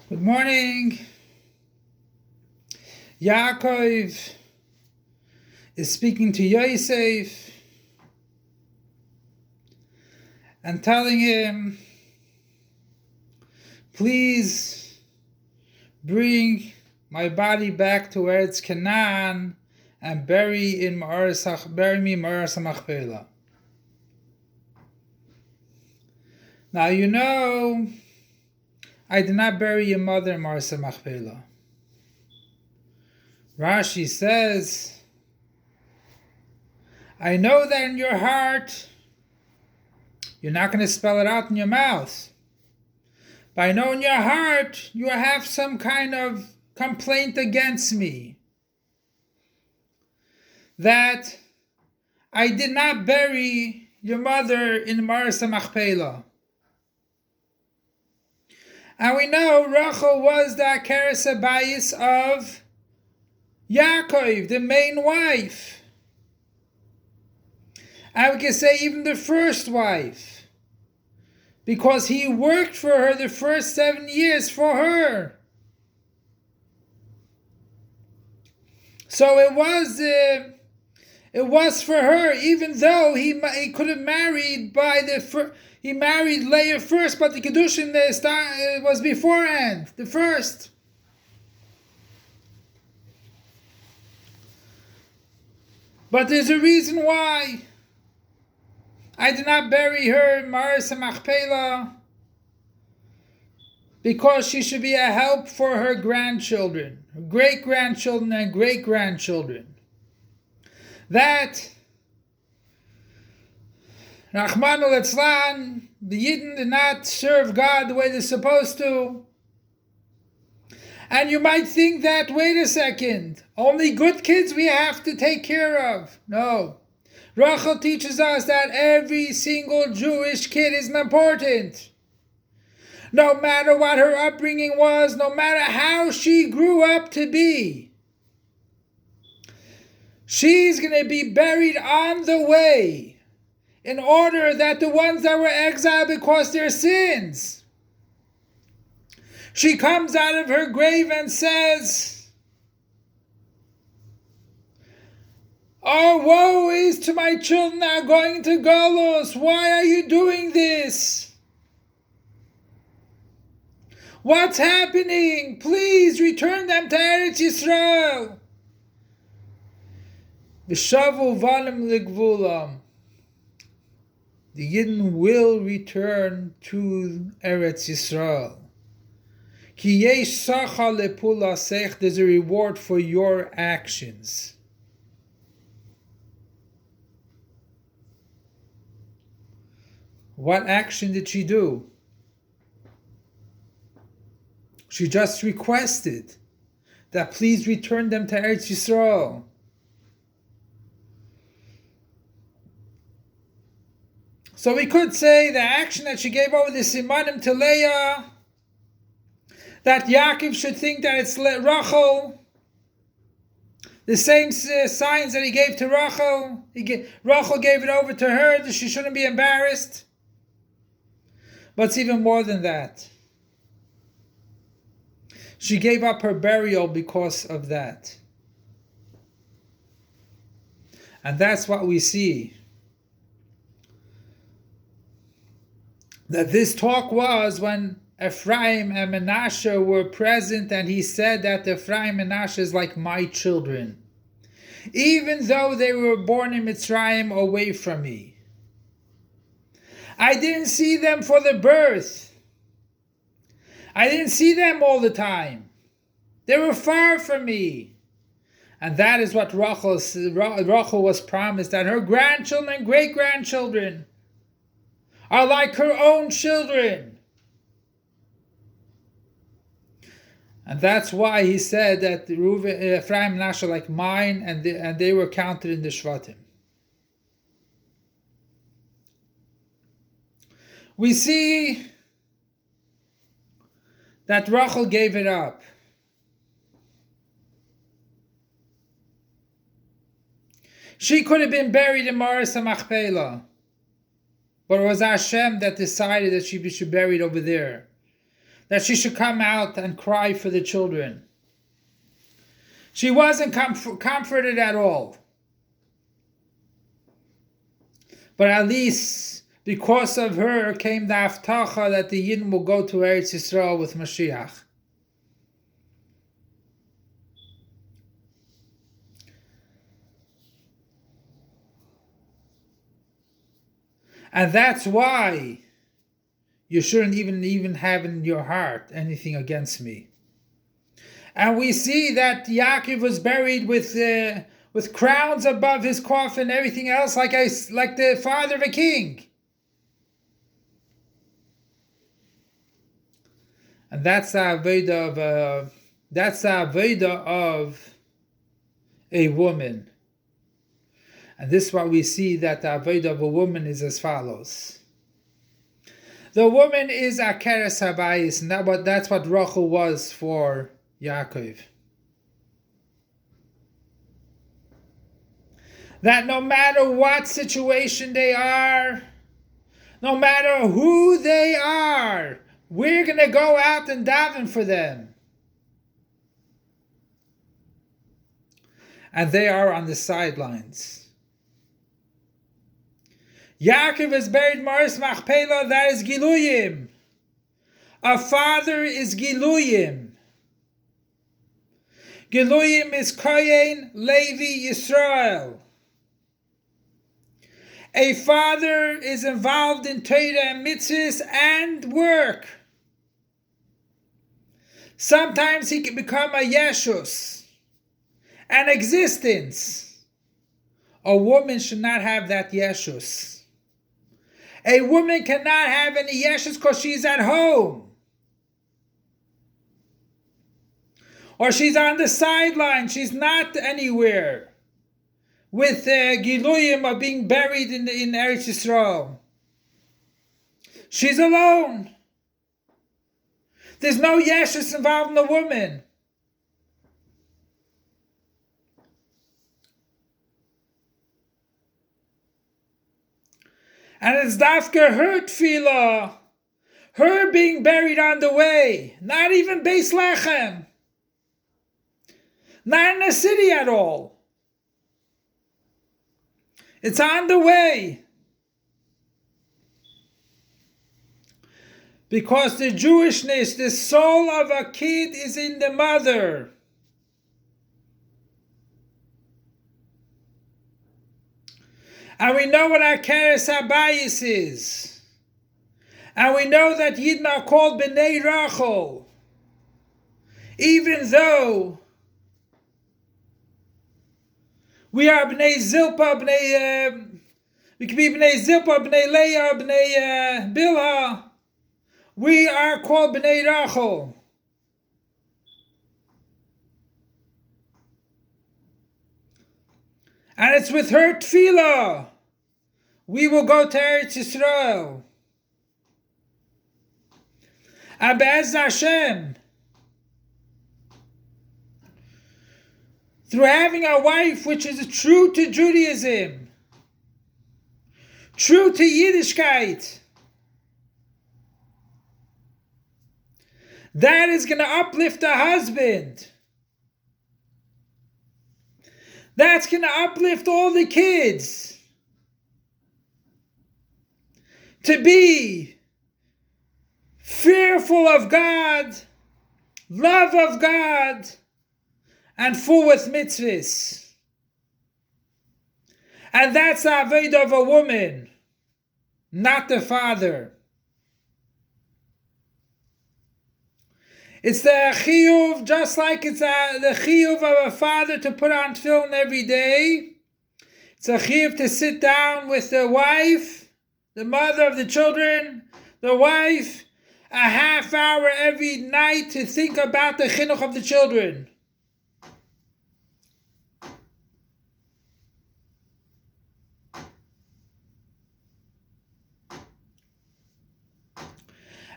Good morning. Yaakov is speaking to Yosef and telling him, please bring my body back to Eretz Canaan and bury me in Ma'aras HaMachpelah. Now you know, I did not bury your mother in Ma'aras HaMachpelah. Rashi says, I know that in your heart, you're not going to spell it out in your mouth. But I know in your heart, you have some kind of complaint against me. That I did not bury your mother in Ma'aras HaMachpelah. And we know Rachel was the Akeres Habayis of Yaakov, the main wife. And we can say even the first wife. Because he worked for her the first 7 years for her. So it was for her, even though he could have married he married Leah first, but the Kedushin was beforehand, the first. But there's a reason why I did not bury her in Ma'aras HaMachpelah, because she should be a help for her grandchildren, her great-grandchildren and great-grandchildren. That Rahman al-Etzlan, the Yidden did not serve God the way they're supposed to. And you might think that, wait a second, only good kids we have to take care of. No. Rachel teaches us that every single Jewish kid is important. No matter what her upbringing was, no matter how she grew up to be. She's going to be buried on the way in order that the ones that were exiled because of their sins. She comes out of her grave and says, oh, woe is to my children that are going to Golos. Why are you doing this? What's happening? Please return them to Eretz Yisrael. V'shavu valim ligvulam. The Yidden will return to Eretz Yisrael. Ki yesh sacha lepulasech. There's a reward for your actions. What action did she do? She just requested that please return them to Eretz Yisrael. So we could say the action that she gave over the Simanim to Leah, that Yaakov should think that it's Rachel, the same signs that he gave to Rachel, Rachel gave it over to her, that she shouldn't be embarrassed. But it's even more than that. She gave up her burial because of that. And that's what we see. That this talk was when Ephraim and Menashe were present, and he said that Ephraim and Menashe is like my children. Even though they were born in Mitzrayim away from me. I didn't see them for the birth. I didn't see them all the time. They were far from me. And that is what Rachel was promised, that her grandchildren and great-grandchildren are like her own children. And that's why he said that Ephraim and Menashe are like mine, and they were counted in the Shvatim. We see that Rachel gave it up. She could have been buried in Ma'aras HaMachpelah, but it was Hashem that decided that she should be buried over there. that she should come out and cry for the children. She wasn't comforted at all. But at least because of her came the Haftacha that the Yidden will go to Eretz Yisrael with Mashiach. And that's why you shouldn't even have in your heart anything against me. And we see that Yaakov was buried with crowns above his coffin, everything else, like the father of a king. And that's the avodah of a woman. And this is why we see that the avodah of a woman is as follows. The woman is Akeres Habayis, and that's what Rachel was for Yaakov. That no matter what situation they are, no matter who they are, we're going to go out and daven for them. And they are on the sidelines. Yaakov is buried Maris Machpelah, that is Giluyim. A father is Giluyim. Giluyim is Kohen, Levi, Yisrael. A father is involved in Torah and mitzvahs and work. Sometimes he can become a Yeshus, an existence. A woman should not have that Yeshus. A woman cannot have any Yeshus because she's at home. Or she's on the sideline. She's not anywhere. With Giluyim of being buried in Eretz Yisrael. She's alone. There's no Yeshus involved in the woman. And it's dafka her tefillah, her being buried on the way, not even Beis Lechem, not in the city at all. It's on the way. Because the Jewishness, the soul of a kid is in the mother. And we know what Akeres Habayis is. And we know that Yidden are called B'nai Rachel. Even though we are B'nai Zilpa, we can be B'nai Zilpa, B'nai Leah, B'nai Bilha. We are called B'nai Rachel. And it's with her tefillah we will go to Eretz Yisrael. And Be'ez Hashem, through having a wife which is true to Judaism, true to Yiddishkeit, that is going to uplift the husband. That's going to uplift all the kids to be fearful of God, love of God, and full with mitzvahs. And that's the avodah of a woman, not the father. It's the chiyuv, just like it's the chiyuv of a father to put on tefillin every day. It's a chiyuv to sit down with the wife, the mother of the children, the wife, a half hour every night to think about the chinuch of the children.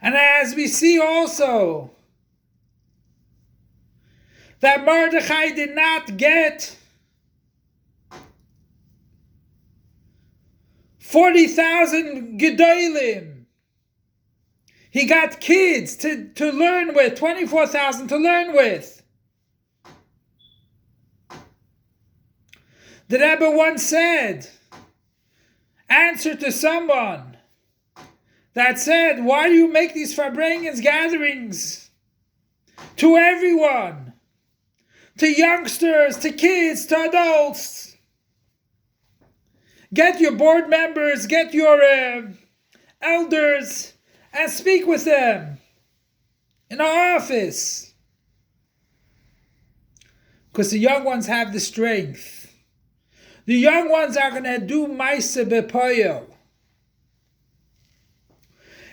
And as we see also, that Mordechai did not get 40,000 gedolim. He got kids to learn with, 24,000 to learn with. The Rebbe once said, answer to someone that said, why do you make these Farbrengens gatherings? To everyone, to youngsters, to kids, to adults. Get your board members, get your elders, and speak with them in our office. Because the young ones have the strength. The young ones are going to do Maisa Bepoyo.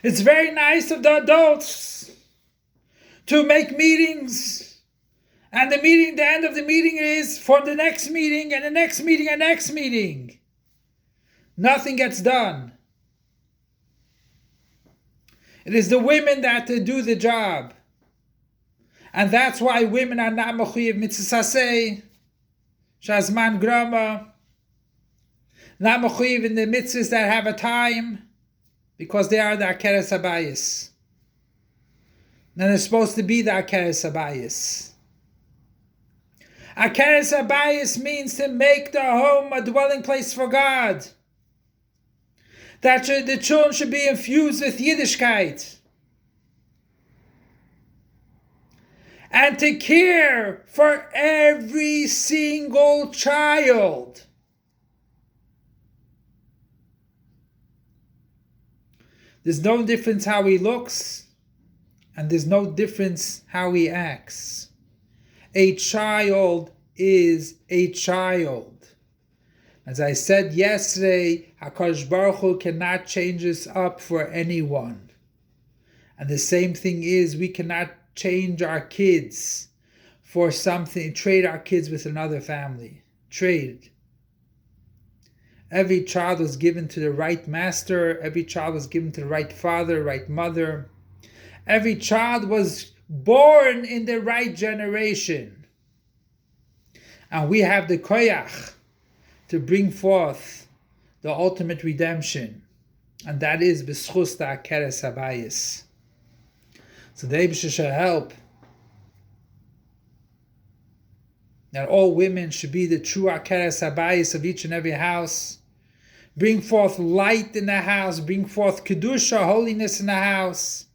It's very nice of the adults to make meetings, and the end of the meeting is for the next meeting, and the next meeting, and next meeting. Nothing gets done. It is the women that do the job. And that's why women are not mechuyev mitzvah saseh, shazman grama, not mechuyev in the mitzvahs that have a time, because they are the akeres habayis. And they're supposed to be the akeres habayis. Akeres habayis means to make the home a dwelling place for God. That the children should be infused with Yiddishkeit. And to care for every single child. There's no difference how he looks, and there's no difference how he acts. A child is a child. As I said yesterday, HaKadosh Baruch Hu cannot change us up for anyone. And the same thing is, we cannot change our kids for something, trade our kids with another family. Trade. Every child was given to the right master. Every child was given to the right father, right mother. Every child was born in the right generation. And we have the koyach to bring forth the ultimate redemption. And that is b'schus ha'keres habayis. So the Eibusha shall help that all women should be the true akeres habayis of each and every house. Bring forth light in the house. Bring forth kedusha, holiness in the house.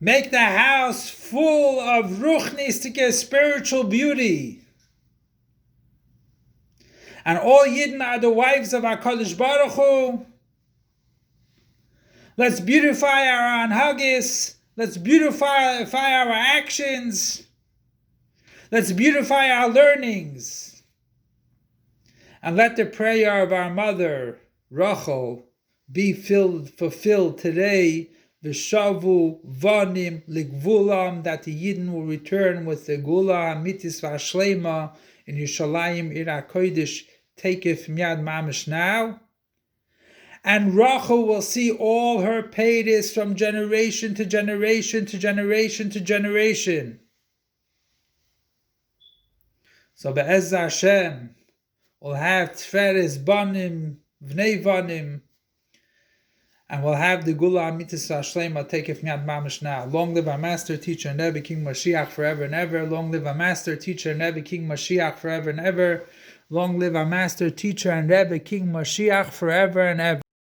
Make the house full of ruchnistic spiritual beauty. And all Yidden are the wives of HaKadosh Baruch Hu. Let's beautify our anhagis. Let's beautify our actions. Let's beautify our learnings. And let the prayer of our mother, Rachel, be fulfilled today. V'shavu vanim ligvulam, that the Yidden will return with the gula mitis v'ashlema in Yerushalayim Ir HaKodesh taketh miyad mamish now. And Rachel will see all her paydays from generation to generation to generation to generation. So Be'ezzah Hashem will have Tferes Banim, Vnei Banim, and we'll have the Gula Amitis Hashlema taketh miyad mamish now. Long live our Master, Teacher, and Rebbe King Mashiach forever and ever. Long live our Master, Teacher, and Rebbe King Mashiach forever and ever. Long live our Master, Teacher, and Rebbe King Mashiach forever and ever.